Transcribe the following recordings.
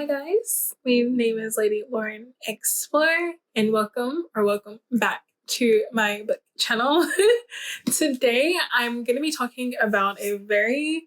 Hi guys, my name is Lady Lauren Explorer and welcome back to my book channel. Today I'm going to be talking about a very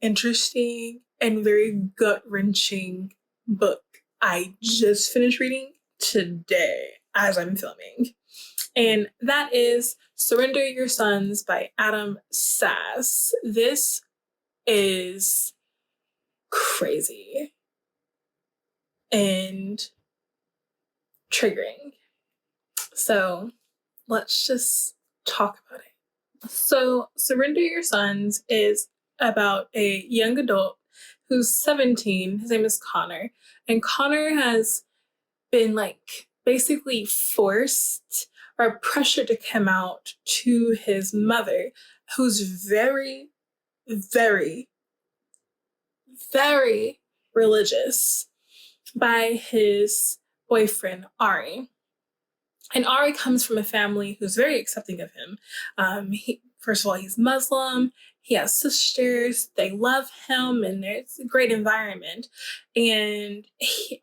interesting and very gut-wrenching book I just finished reading today as I'm filming. And that is Surrender Your Sons by Adam Sass. This is crazy and triggering. So let's just talk about it. So Surrender Your Sons is about a young adult who's 17. His name is Connor. And Connor has been basically forced or pressured to come out to his mother, who's very, very, very religious, by his boyfriend, Ari. And Ari comes from a family who's very accepting of him. First of all, he's Muslim. He has sisters. They love him, and it's a great environment. And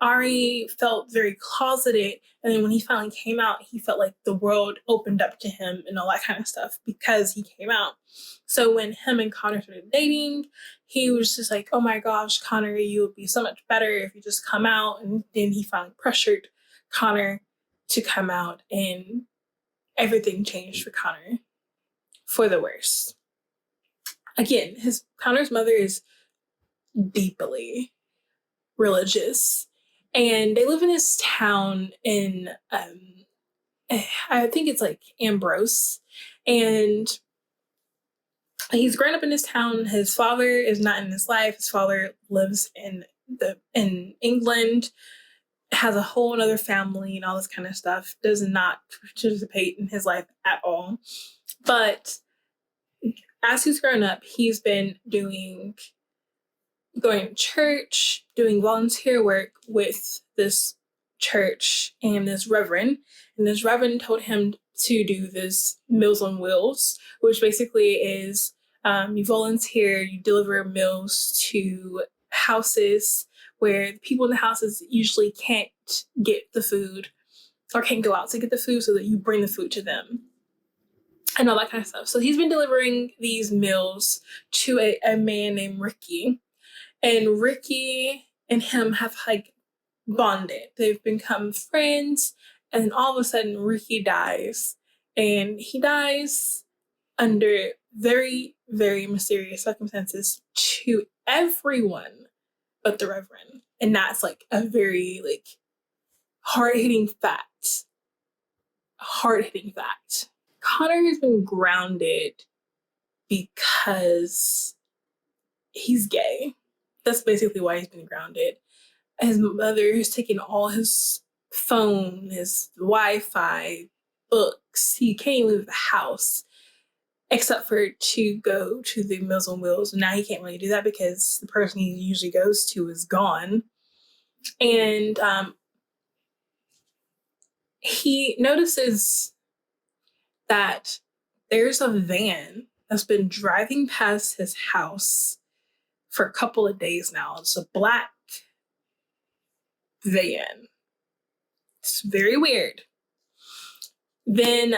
Ari felt very closeted. And then when he finally came out, he felt like the world opened up to him and all that kind of stuff because he came out. So when him and Connor started dating, he was just like, oh my gosh, Connor, you would be so much better if you just come out. And then he finally pressured Connor to come out, and everything changed for Connor for the worse. Again, Connor's mother is deeply religious, and they live in this town in I think it's like Ambrose, and he's grown up in this town. His father is not in his life. His father lives in England, has a whole other family and all this kind of stuff, does not participate in his life at all. But as he's grown up, he's been going to church, doing volunteer work with this church and this reverend. And this reverend told him to do this Meals on Wheels, which basically is you volunteer, you deliver meals to houses where the people in the houses usually can't get the food or can't go out to get the food, so that you bring the food to them and all that kind of stuff. So he's been delivering these meals to a man named Ricky, and Ricky and him have bonded. They've become friends, and all of a sudden Ricky dies, and he dies under very, very mysterious circumstances to everyone but the reverend. And that's a very hard-hitting fact. Connor has been grounded because he's gay. That's basically why he's been grounded. His mother has taken all his phone, his Wi-Fi, books. He can't even leave the house except for to go to the Meals on Wheels. Now he can't really do that because the person he usually goes to is gone. And he notices that there's a van that's been driving past his house for a couple of days now. It's a black van. It's very weird. Then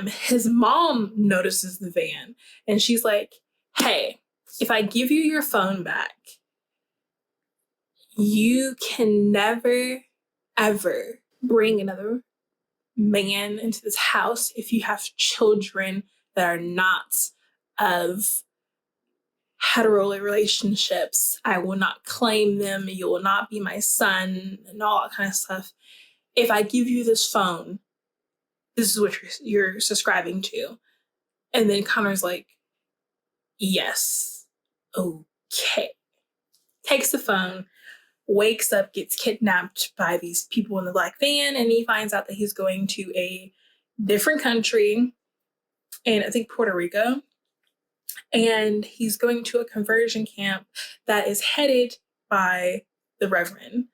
his mom notices the van, and she's like, hey, if I give you your phone back, you can never, ever bring another man into this house if you have children that are not of hetero relationships. I will not claim them. You will not be my son, and all that kind of stuff. If I give you this phone, this is what you're subscribing to. And then Connor's like, yes, okay. Takes the phone, wakes up, gets kidnapped by these people in the black van, and he finds out that he's going to a different country, in I think Puerto Rico. And he's going to a conversion camp that is headed by the Reverend.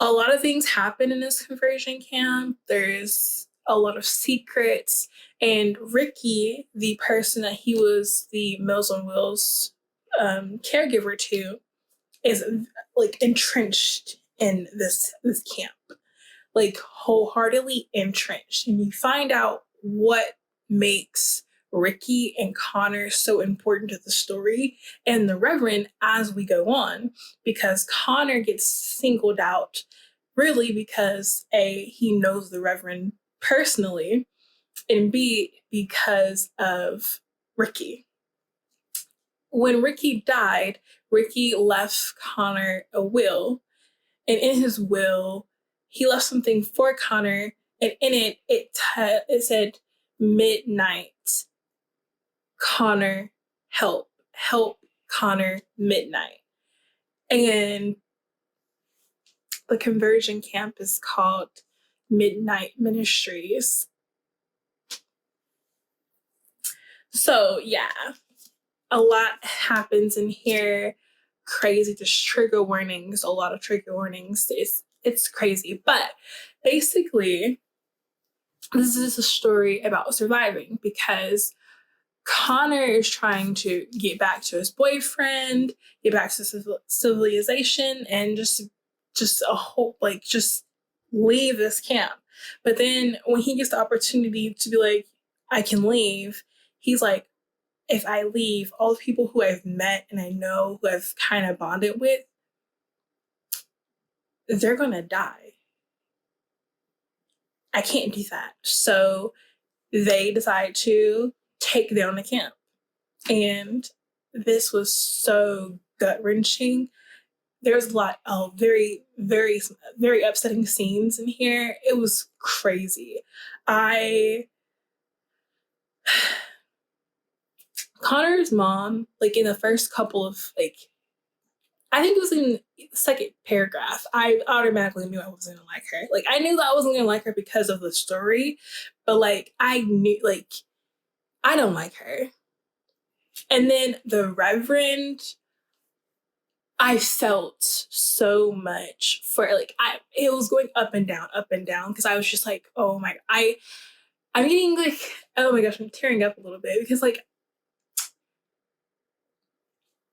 A lot of things happen in this conversion camp. There's a lot of secrets. And Ricky, the person that he was the Meals on Wheels caregiver to, is like entrenched in this camp, like wholeheartedly entrenched. And you find out what makes Ricky and Connor so important to the story and the Reverend as we go on, because Connor gets singled out really because A, he knows the Reverend personally, and B, because of Ricky. When Ricky died, Ricky left Connor a will, and in his will, he left something for Connor, and in it said, "Midnight, Connor, help Connor, midnight." And the conversion camp is called Midnight Ministries. So yeah, a lot happens in here. Crazy, just trigger warnings, a lot of trigger warnings. It's crazy. But basically, this is a story about surviving, because Connor is trying to get back to his boyfriend, get back to civilization, and just a hope, like, just leave this camp. But then when he gets the opportunity to be like, I can leave, he's like, if I leave, all the people who I've met and I know, who I've kind of bonded with, they're gonna die. I can't do that. So they decide to take down the camp. And this was so gut-wrenching. There's a lot of very, very, very upsetting scenes in here. It was crazy. Connor's mom, like, in the first couple of, like, I think it was in the second paragraph, I automatically knew I wasn't gonna like her. Like, I knew that I wasn't gonna like her because of the story, but, like, I knew, like, I don't like her. And then the Reverend, I felt so much for, like, it was going up and down, because I was just like, oh my, I'm getting, like, oh my gosh, I'm tearing up a little bit, because, like,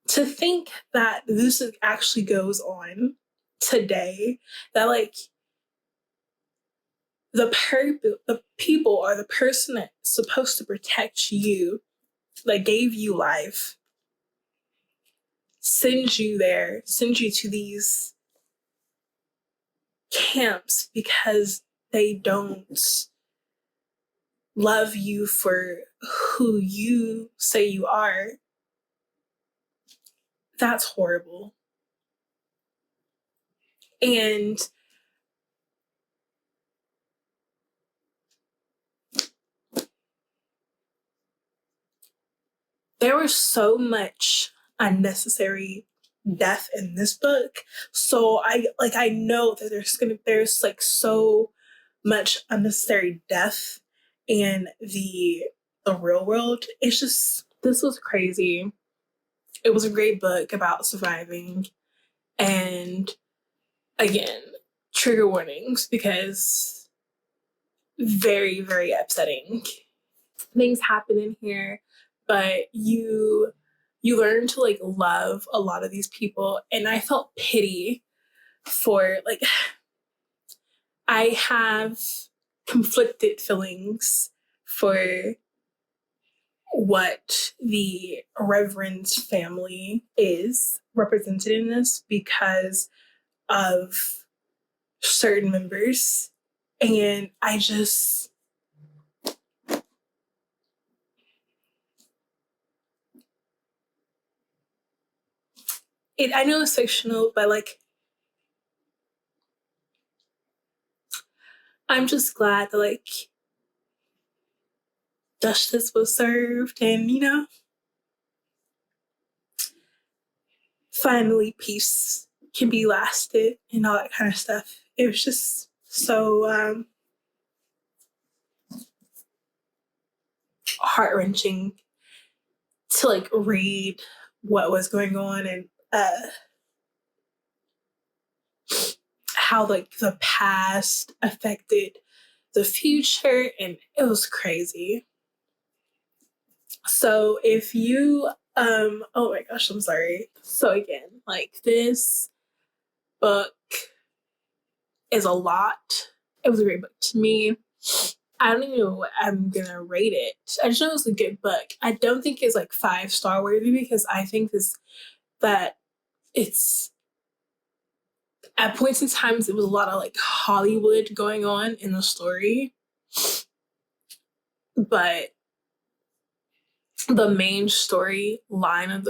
to think that this actually goes on today, that, like, the people or the person that's supposed to protect you, that gave you life, sends you to these camps because they don't love you for who you say you are. That's horrible. And there was so much unnecessary death in this book. So I know that there's like so much unnecessary death in the real world. It's just, this was crazy. It was a great book about surviving. And again, trigger warnings, because very, very upsetting things happen in here, but you learn to, like, love a lot of these people. And I felt pity for, like, I have conflicted feelings for what the Reverend's family is represented in this, because of certain members. And I know it's fictional, but, like, I'm just glad that, like, justice was served, and, finally peace can be lasted and all that kind of stuff. It was just so heart-wrenching to, like, read what was going on, and how, like, the past affected the future, and it was crazy. So if you, oh my gosh, I'm sorry. So again, like, this book is a lot. It was a great book to me. I don't even know what I'm gonna rate it. I just know it was a good book. I don't think it's like 5-star worthy, because I think that it's, at points in times, it was a lot of like Hollywood going on in the story, but the main story line of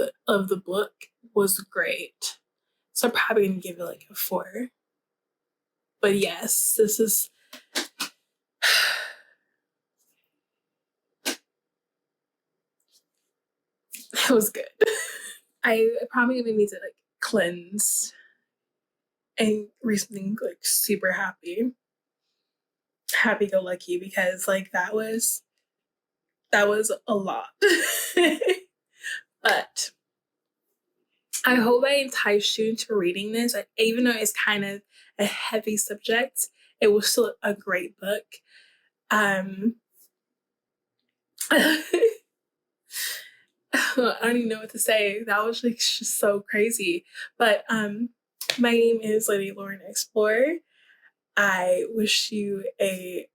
the book was great. So I'm probably gonna give it like a 4. But yes, this is it was good. I probably gonna need to like cleanse and read something like super happy go lucky, because like that was a lot. But I hope I enticed you into reading this. Even though it's kind of a heavy subject, it was still a great book. I don't even know what to say. That was like just so crazy. But my name is Lady Lauren Explorer. I wish you a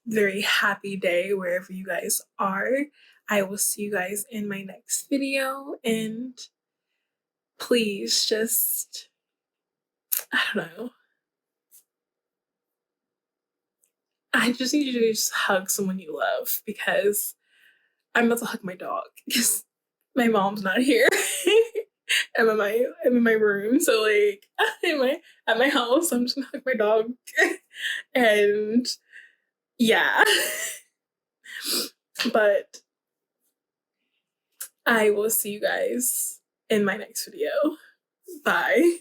very happy day wherever you guys are. I will see you guys in my next video, and please just, I don't know. I just need you to just hug someone you love, because I'm about to hug my dog because my mom's not here. I'm in my room, so like at my house, I'm just gonna hug my dog. And yeah. But I will see you guys in my next video. Bye.